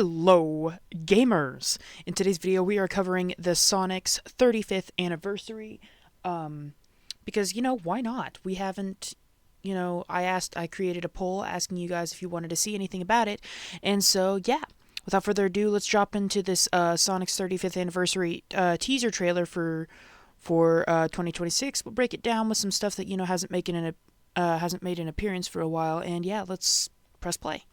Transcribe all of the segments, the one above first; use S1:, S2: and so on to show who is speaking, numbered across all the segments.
S1: Hello, gamers! In today's video, we are covering the Sonic's 35th anniversary, because, why not? We haven't, I created a poll asking you guys if you wanted to see anything about it, and so, yeah. Without further ado, let's drop into this Sonic's 35th anniversary teaser trailer for 2026. We'll break it down with some stuff that, hasn't made an appearance for a while, and yeah, let's press play.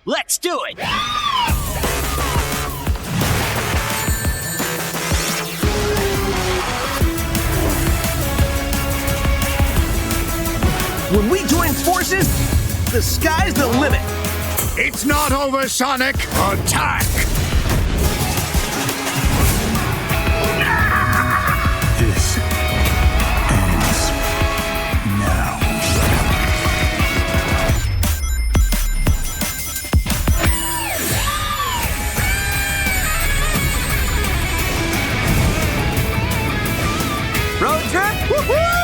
S2: Let's do it!
S3: When we join forces, the sky's the limit.
S4: It's not over, Sonic! Attack!
S5: This ends now.
S3: Road trip? Woohoo!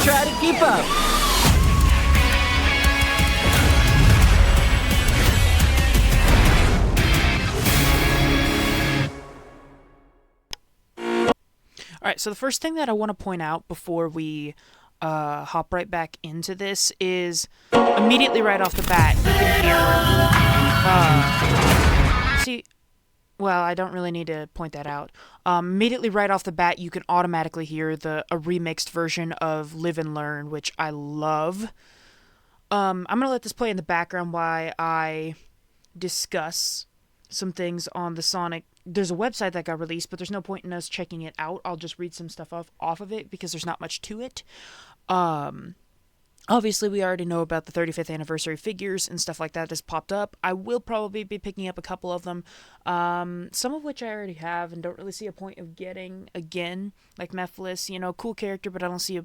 S2: Try to keep up.
S1: Alright, so the first thing that I want to point out before we hop right back into this is immediately right off the bat, you can hear, well, I don't really need to point that out. Immediately right off the bat, you can automatically hear a remixed version of Live and Learn, which I love. I'm going to let this play in the background while I discuss some things on the Sonic. There's a website that got released, but there's no point in us checking it out. I'll just read some stuff off of it because there's not much to it. Obviously, we already know about the 35th anniversary figures and stuff like that that's popped up. I will probably be picking up a couple of them, some of which I already have and don't really see a point of getting again, like Mephiles, cool character, but I don't see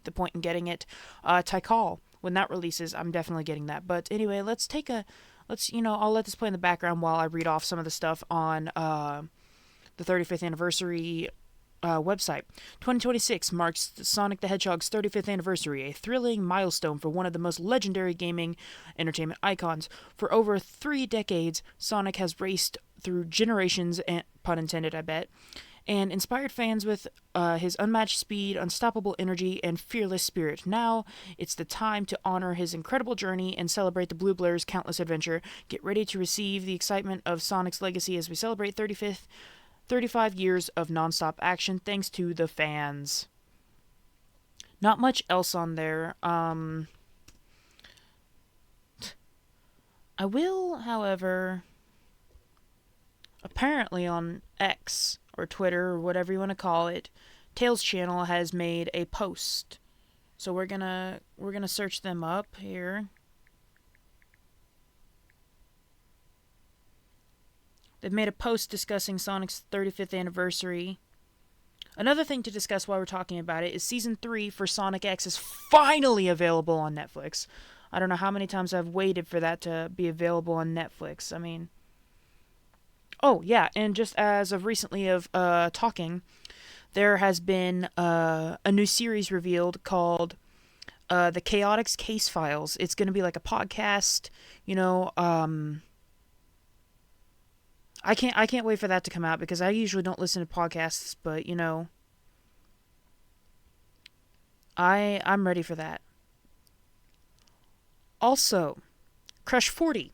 S1: the point in getting it. Tikal, when that releases, I'm definitely getting that. But anyway, I'll let this play in the background while I read off some of the stuff on the 35th anniversary website. 2026 marks Sonic the Hedgehog's 35th anniversary, a thrilling milestone for one of the most legendary gaming entertainment icons. For over 3 decades, Sonic has raced through generations, and pun intended, I bet, and inspired fans with his unmatched speed, unstoppable energy, and fearless spirit. Now, it's the time to honor his incredible journey and celebrate the Blue Blur's countless adventure. Get ready to receive the excitement of Sonic's legacy as we celebrate 35 years of non-stop action thanks to the fans. Not much else on there. I will, however, apparently on X or Twitter or whatever you want to call it, Tails channel has made a post. So we're gonna search them up here. They've made a post discussing Sonic's 35th anniversary. Another thing to discuss while we're talking about it is Season 3 for Sonic X is finally available on Netflix. I don't know how many times I've waited for that to be available on Netflix. Oh, yeah, and just as of recently of talking, there has been a new series revealed called The Chaotix Case Files. It's going to be like a podcast, I can't wait for that to come out because I usually don't listen to podcasts, but I'm ready for that. Also, Crush 40,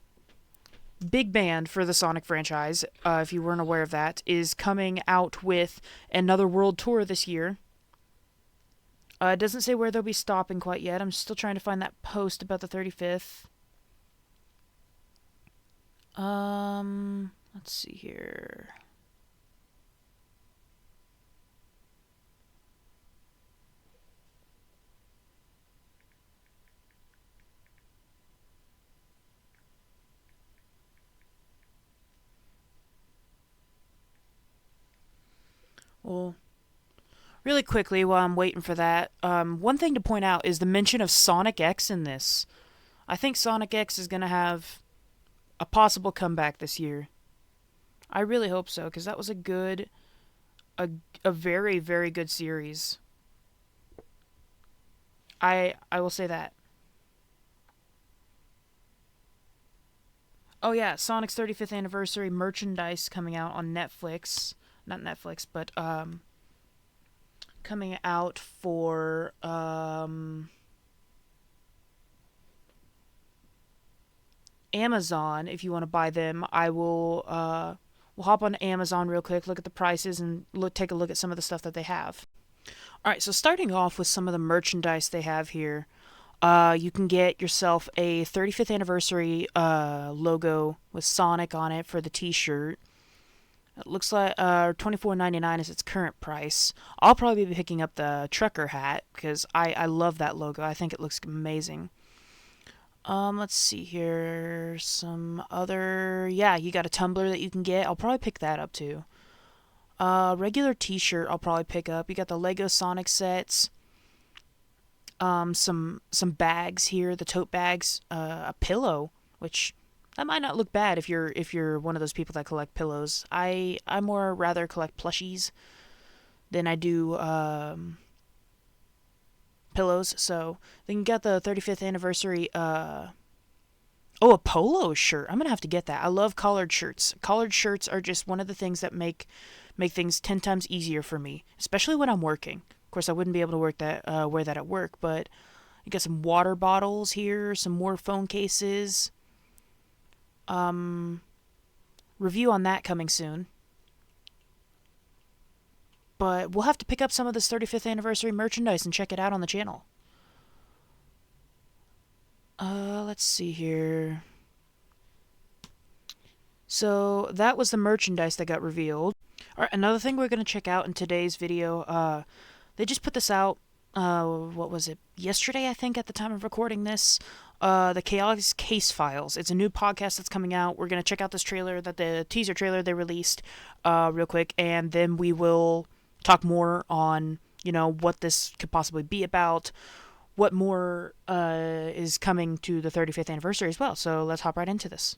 S1: big band for the Sonic franchise, if you weren't aware of that, is coming out with another world tour this year. It doesn't say where they'll be stopping quite yet. I'm still trying to find that post about the 35th. Let's see here. Well, Really quickly, while I'm waiting for that, one thing to point out is the mention of Sonic X in this. I think Sonic X is going to have a possible comeback this year. I really hope so, because that was a very, very good series. I will say that. Oh yeah, Sonic's 35th anniversary merchandise coming out on Netflix. Not Netflix, but coming out for Amazon. If you want to buy them, I will we'll hop on Amazon real quick, look at the prices, and take a look at some of the stuff that they have. Alright, so starting off with some of the merchandise they have here, you can get yourself a 35th anniversary logo with Sonic on it for the t-shirt. It looks like $24.99 is its current price. I'll probably be picking up the trucker hat because I love that logo. I think it looks amazing. Let's see here. Some other... Yeah, you got a tumbler that you can get. I'll probably pick that up too. Regular t-shirt I'll probably pick up. You got the Lego Sonic sets. Some bags here, the tote bags. A pillow, which... that might not look bad if you're one of those people that collect pillows. I more rather collect plushies than I do pillows. So then you got the 35th anniversary. A polo shirt. I'm gonna have to get that. I love collared shirts. Collared shirts are just one of the things that make things 10 times easier for me, especially when I'm working. Of course, I wouldn't be able to wear that at work, but you got some water bottles here, some more phone cases. Review on that coming soon. But we'll have to pick up some of this 35th anniversary merchandise and check it out on the channel. Let's see here. So that was the merchandise that got revealed. Alright, another thing we're going to check out in today's video, they just put this out, what was it, yesterday I think at the time of recording this. The Chaotix Case Files. It's a new podcast that's coming out. We're going to check out this trailer, the teaser trailer they released real quick, and then we will talk more on, what this could possibly be about, what more is coming to the 35th anniversary as well. So let's hop right into this.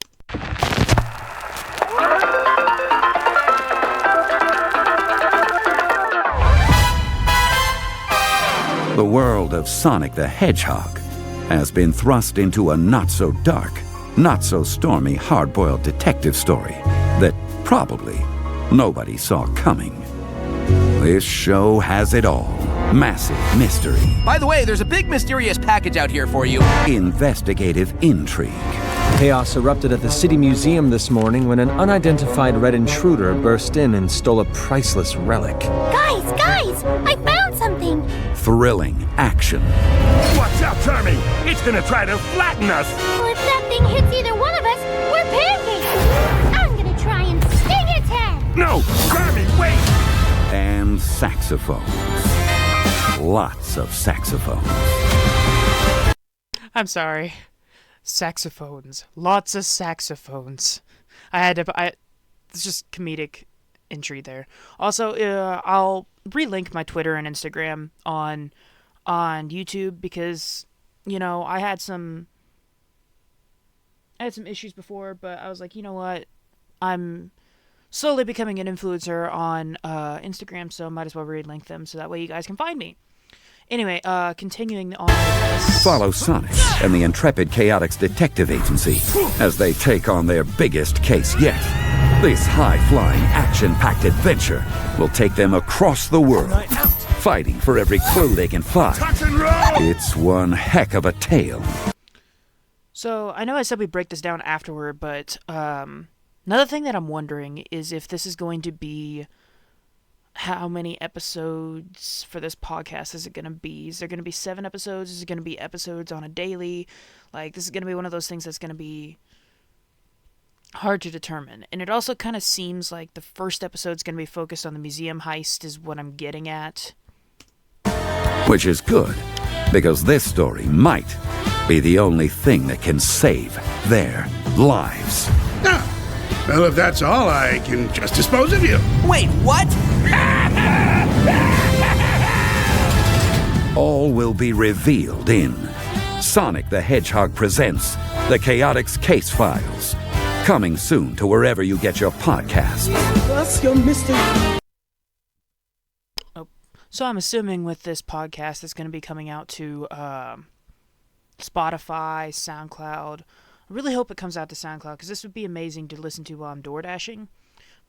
S6: The world of Sonic the Hedgehog has been thrust into a not-so-dark, not-so-stormy hard-boiled detective story that probably nobody saw coming. This show has it all. Massive mystery.
S3: By the way, there's a big mysterious package out here for you.
S6: Investigative intrigue.
S7: Chaos erupted at the City Museum this morning when an unidentified red intruder burst in and stole a priceless relic.
S8: Guys! I found something!
S6: Thrilling action.
S4: Watch out, Charmy! It's gonna try to flatten us!
S8: Well, if that thing hits either one of us, we're pancakes! I'm gonna try and sting its head!
S4: No! Charmy, wait!
S6: And saxophones. Lots of saxophones.
S1: I'm sorry. Saxophones. Lots of saxophones. It's just comedic entry there. Also, I'll relink my Twitter and Instagram on YouTube because, I had some issues before, but I was like, you know what? I'm slowly becoming an influencer on Instagram, so I might as well relink them so that way you guys can find me. Anyway, continuing on with this.
S6: Follow Sonic and the intrepid Chaotix Detective Agency as they take on their biggest case yet. This high-flying, action-packed adventure will take them across the world, fighting for every clue they can find. It's one heck of a tale.
S1: So, I know I said we'd break this down afterward, but another thing that I'm wondering is if this is going to be... how many episodes for this podcast is it going to be? Is there going to be 7 episodes? Is it going to be episodes on a daily? This is going to be one of those things that's going to be hard to determine. And it also kind of seems like the first episode's going to be focused on the museum heist is what I'm getting at.
S6: Which is good, because this story might be the only thing that can save their lives.
S4: Well, if that's all, I can just dispose of you.
S3: Wait, what?
S6: All will be revealed in Sonic the Hedgehog Presents The Chaotix Case Files. Coming soon to wherever you get your podcasts.
S1: So I'm assuming with this podcast, it's going to be coming out to Spotify, SoundCloud. I really hope it comes out to SoundCloud, because this would be amazing to listen to while I'm door dashing,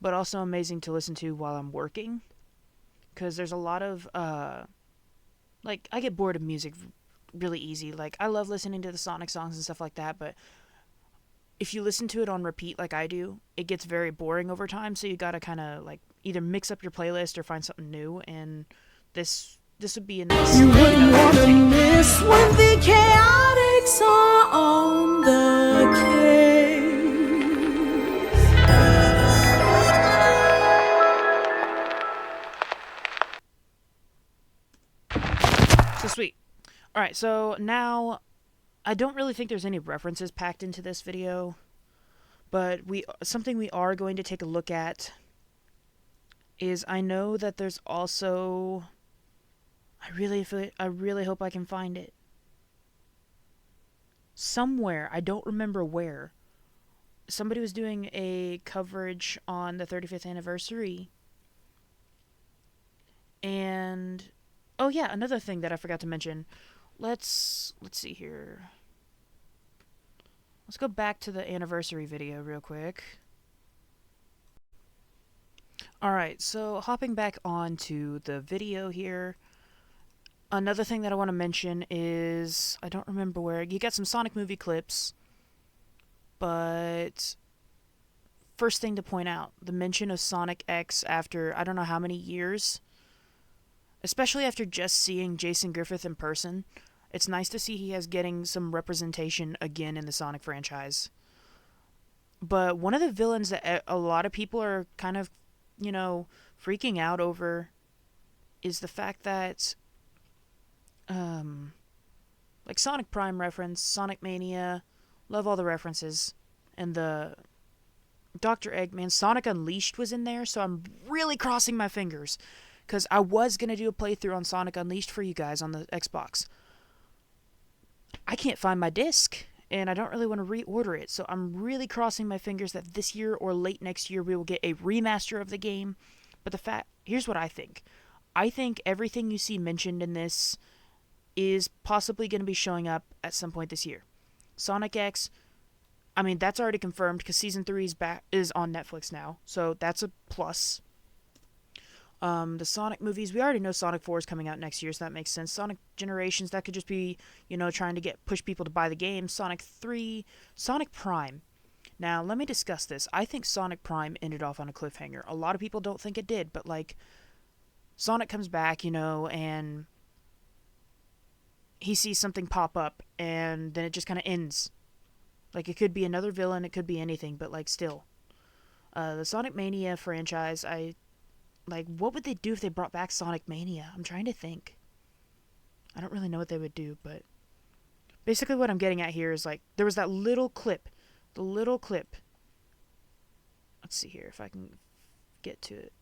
S1: but also amazing to listen to while I'm working, because there's a lot of, I get bored of music really easy. Like, I love listening to the Sonic songs and stuff like that, but if you listen to it on repeat like I do, it gets very boring over time, so you gotta kind of, either mix up your playlist or find something new, and this would be a nice...
S2: You wouldn't want to miss when the Chaotix are on the
S1: case. So sweet. Alright, so now, I don't really think there's any references packed into this video, but something we are going to take a look at is, I know that there's also... I really hope I can find it. Somewhere, I don't remember where, somebody was doing a coverage on the 35th anniversary. And, oh yeah, another thing that I forgot to mention. Let's see here. Let's go back to the anniversary video real quick. Alright, so hopping back onto the video here. Another thing that I want to mention is, I don't remember where, you got some Sonic movie clips, but first thing to point out, the mention of Sonic X after I don't know how many years, especially after just seeing Jason Griffith in person. It's nice to see he is getting some representation again in the Sonic franchise. But one of the villains that a lot of people are kind of, freaking out over is the fact that Sonic Prime reference, Sonic Mania, love all the references, and the Dr. Eggman, Sonic Unleashed was in there, so I'm really crossing my fingers, because I was going to do a playthrough on Sonic Unleashed for you guys on the Xbox. I can't find my disc, and I don't really want to reorder it, so I'm really crossing my fingers that this year or late next year we will get a remaster of the game. But here's what I think. I think everything you see mentioned in this is possibly going to be showing up at some point this year. Sonic X, I mean, that's already confirmed because Season 3 is on Netflix now, so that's a plus. The Sonic movies, we already know Sonic 4 is coming out next year, so that makes sense. Sonic Generations, that could just be, trying to push people to buy the game. Sonic 3, Sonic Prime. Now, let me discuss this. I think Sonic Prime ended off on a cliffhanger. A lot of people don't think it did, but, Sonic comes back, and he sees something pop up, and then it just kind of ends. It could be another villain, it could be anything, but, still. The Sonic Mania franchise, what would they do if they brought back Sonic Mania? I'm trying to think. I don't really know what they would do, but basically what I'm getting at here is, there was that little clip. The little clip. Let's see here if I can get to it.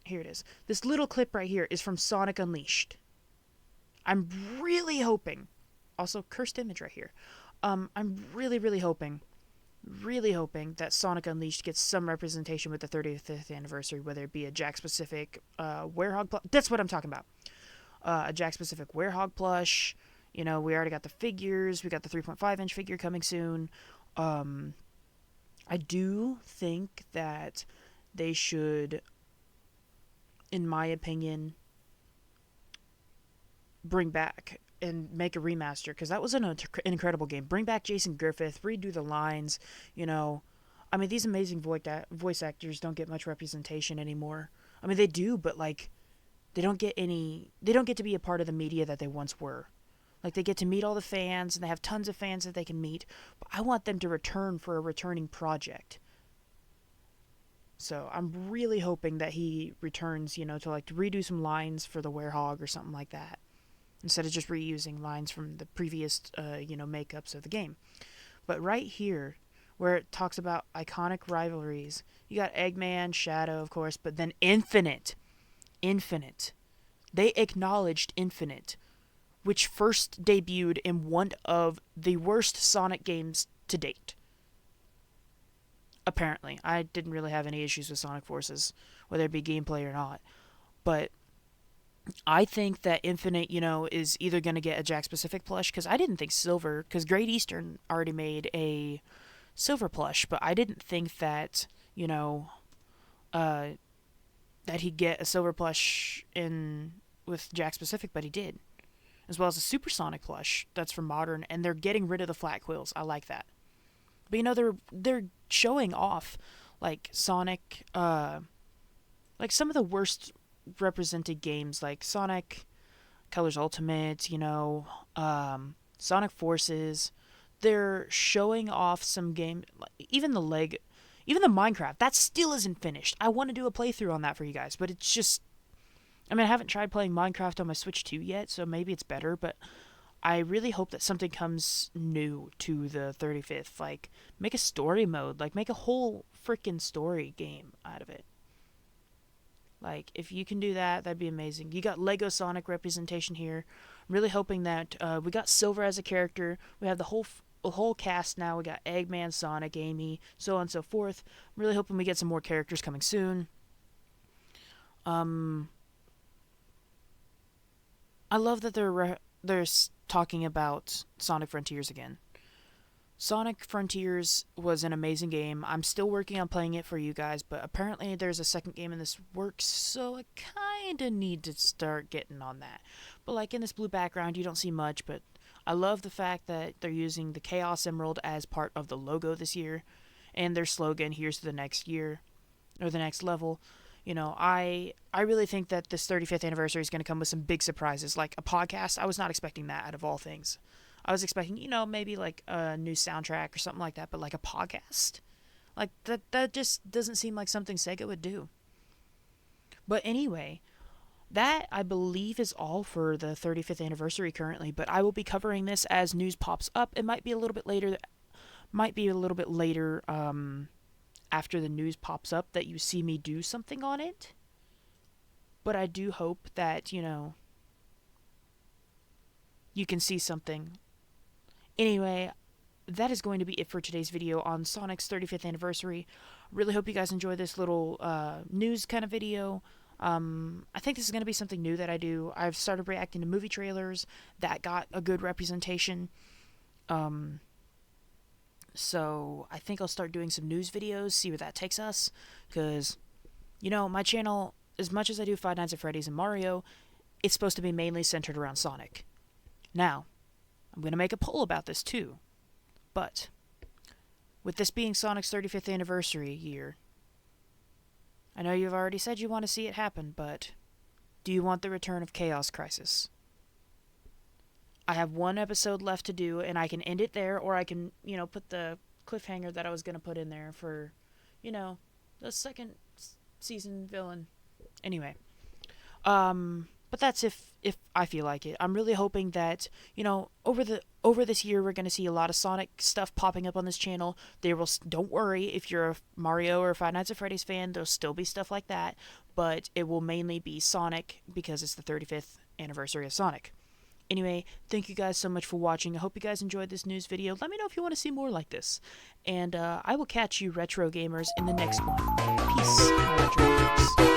S1: Here it is. This little clip right here is from Sonic Unleashed. I'm really hoping. Also, cursed image right here. I'm really, really hoping that Sonic Unleashed gets some representation with the 35th anniversary, whether it be a Jack-specific Werehog plush. That's what I'm talking about. A Jack-specific Werehog plush. We already got the figures. We got the 3.5-inch figure coming soon. I do think that they should, in my opinion, bring back and make a remaster, because that was an incredible game. Bring back Jason Griffith, redo the lines, these amazing voice actors don't get much representation anymore. They do, but, they don't get to be a part of the media that they once were. They get to meet all the fans, and they have tons of fans that they can meet, but I want them to return for a returning project. So I'm really hoping that he returns, to redo some lines for the Werehog or something like that, instead of just reusing lines from the previous, makeups of the game. But right here, where it talks about iconic rivalries, you got Eggman, Shadow, of course, but then Infinite. They acknowledged Infinite which first debuted in one of the worst Sonic games to date. Apparently. I didn't really have any issues with Sonic Forces, whether it be gameplay or not. But I think that Infinite, is either going to get a Jakks Pacific plush, because I didn't think Silver, because Great Eastern already made a Silver plush, but I didn't think that, that he'd get a Silver plush with Jakks Pacific, but he did. As well as a Supersonic plush that's from Modern, and they're getting rid of the flat quills. I like that. But they're showing off like Sonic, like some of the worst represented games, like Sonic Colors Ultimate, Sonic Forces. They're showing off some game, even the Minecraft. That still isn't finished. I want to do a playthrough on that for you guys, but it's just, I haven't tried playing Minecraft on my Switch 2 yet, so maybe it's better, but I really hope that something comes new to the 35th. Like, make a story mode. Like, make a whole freaking story game out of it. Like, if you can do that, that'd be amazing. You got Lego Sonic representation here. I'm really hoping that we got Silver as a character. We have the whole cast now. We got Eggman, Sonic, Amy, so on and so forth. I'm really hoping we get some more characters coming soon. I love that they're talking about Sonic Frontiers again. Sonic Frontiers was an amazing game. I'm still working on playing it for you guys, but apparently there's a second game in this works, so I kind of need to start getting on that. But like in this blue background, you don't see much, but I love the fact that they're using the Chaos Emerald as part of the logo this year, and their slogan, here's to the next year, or the next level. I really think that this 35th anniversary is going to come with some big surprises, like a podcast. I was not expecting that out of all things. I was expecting, maybe like a new soundtrack or something like that, but like a podcast? Like, that just doesn't seem like something Sega would do. But anyway, that, I believe, is all for the 35th anniversary currently, but I will be covering this as news pops up. It might be a little bit later, after the news pops up, that you see me do something on it. But I do hope that, you can see something. Anyway, that is going to be it for today's video on Sonic's 35th anniversary. Really hope you guys enjoy this little news kind of video. I think this is going to be something new that I do. I've started reacting to movie trailers that got a good representation. So I think I'll start doing some news videos, see where that takes us. Because, my channel, as much as I do Five Nights at Freddy's and Mario, it's supposed to be mainly centered around Sonic. Now, I'm going to make a poll about this too. But, with this being Sonic's 35th anniversary year, I know you've already said you want to see it happen, but do you want the return of Chaos Crisis? I have one episode left to do, and I can end it there, or I can, put the cliffhanger that I was going to put in there for, the second season villain. Anyway. But that's if I feel like it. I'm really hoping that, over this year we're going to see a lot of Sonic stuff popping up on this channel. Don't worry, if you're a Mario or a Five Nights at Freddy's fan, there'll still be stuff like that, but it will mainly be Sonic because it's the 35th anniversary of Sonic. Anyway, thank you guys so much for watching. I hope you guys enjoyed this news video. Let me know if you want to see more like this. And I will catch you retro gamers in the next one. Peace, my retro gamers.